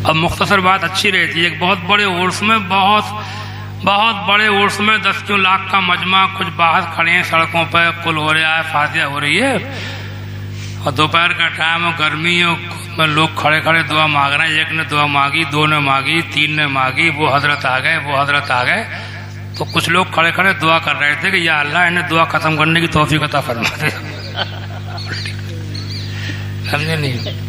اب مختصر بات اچھی رہتی ہے. ایک بہت بڑے عرس میں بہت بڑے عرس میں 10 لاکھ کا مجمع کچھ باہر کھڑے ہیں سڑکوں پہ, قل ہو رہا ہے, فاتحہ ہو رہی ہے, اور دوپہر کا ٹائم ہے, گرمی میں لوگ کھڑے کھڑے دعا مانگ رہے ہیں. ایک نے دعا مانگی, 2 نے مانگی, 3 نے مانگی, وہ حضرت آ گئے. تو کچھ لوگ کھڑے کھڑے دعا کر رہے تھے کہ یا اللہ انہیں دعا ختم کرنے کی توفیق عطا فرما دے. سمجھے نہیں؟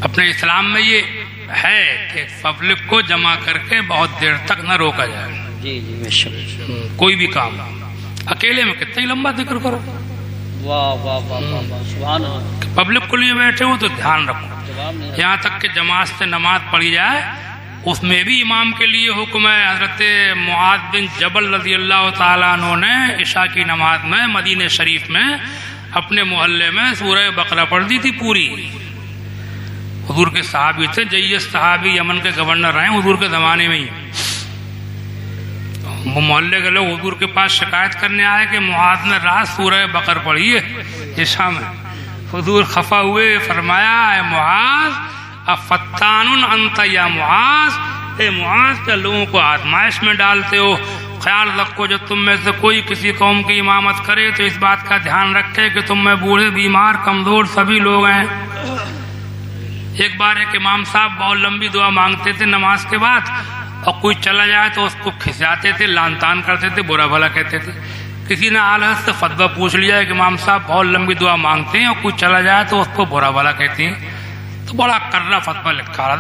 اپنے اسلام میں یہ ہے کہ پبلک کو جمع کر کے بہت دیر تک نہ روکا جائے. جی جی کوئی بھی کام اکیلے میں کتنا ہی لمبا ذکر کرو. واہ واہ واہ واہ سبحان اللہ. پبلک کو لیے بیٹھے ہو تو دھیان رکھو, یہاں تک کہ جماعت سے نماز پڑھی جائے اس میں بھی امام کے لیے حکم ہے. حضرت معاذ بن جبل رضی اللہ تعالیٰ عنہ نے عشاء کی نماز میں مدینہ شریف میں اپنے محلے میں سورہ بقرہ پڑھ دی تھی پوری. حضور کے صحابی تھے, جیس صحابی یمن کے گورنر رہے حضور کے زمانے میں ہی. وہ محلے کے لوگ حضور کے پاس شکایت کرنے آئے کہ معاذ نے رات سورہ بقرہ پڑھی ہے عشاء میں. حضور خفا ہوئے, فرمایا اے معاذ افتان انت یا معاذ, اے معاذ کیا لوگوں کو آزمائش میں ڈالتے ہو؟ خیال رکھو جب تم میں سے کوئی کسی قوم کی امامت کرے تو اس بات کا دھیان رکھے کہ تم میں بوڑھے, بیمار, کمزور سبھی لوگ ہیں. ایک بار ایک امام صاحب بہت لمبی دعا مانگتے تھے نماز کے بعد, اور کوئی چلا جائے تو اس کو کھسیاتے تھے, لان تان کرتے تھے, برا بھلا کہتے تھے. کسی نے اعلیٰ سے فتویٰ پوچھ لیا کہ امام صاحب بہت لمبی دعا مانگتے ہیں اور کوئی چلا جائے تو اس کو برا بھلا کہتے ہیں. تو بڑا کرا فتویٰ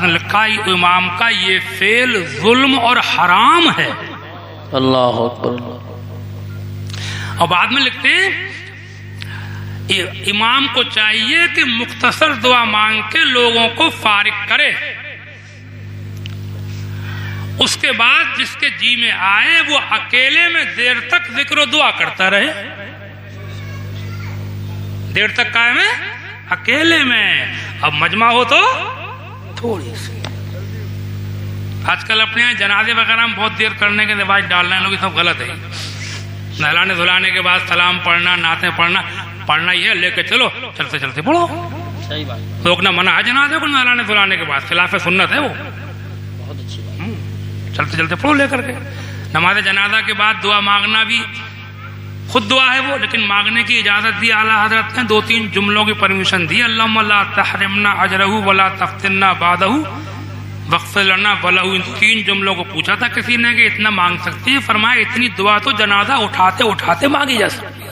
لکھا امام کا یہ فعل ظلم اور حرام ہے. اللہ اکبر. اور بعد میں لکھتے ہیں امام کو چاہیے کہ مختصر دعا مانگ کے لوگوں کو فارغ کرے, اس کے بعد جس کے جی میں آئے وہ اکیلے میں دیر تک ذکر و دعا کرتا رہے. دیر تک قائم ہے اکیلے میں. اب مجمع ہو تو تھوڑی سی. آج کل اپنے یہاں جنازے وغیرہ میں بہت دیر کرنے کے رواج ڈالنا ہے لوگ, یہ سب غلط ہے. نہلانے دھلانے کے بعد سلام پڑھنا, نعتیں پڑھنا ہی ہے, لے کے چلو, چلتے چلتے پڑھو. صحیح بات. روکنا منع ہے جنازے کو نہلانے دھلانے کے بعد, خلاف سنت ہے وہ. بہت اچھی بات. چلتے چلتے پڑھو لے کر کے. نماز جنازہ کے بعد دعا مانگنا بھی خود دعا ہے وہ, لیکن مانگنے کی اجازت دی اعلیٰ حضرت نے. 2-3 جملوں کی پرمیشن دی. اللہم لا تحرمنا اجرہ ولا تفتنا بعدہ واغفر لنا ولہ. ان 3 جملوں کو پوچھا تھا کسی نے کہ اتنا مانگ سکتی ہے, فرمایا اتنی دعا تو جنازہ اٹھاتے اٹھاتے مانگی جا سکتی ہے.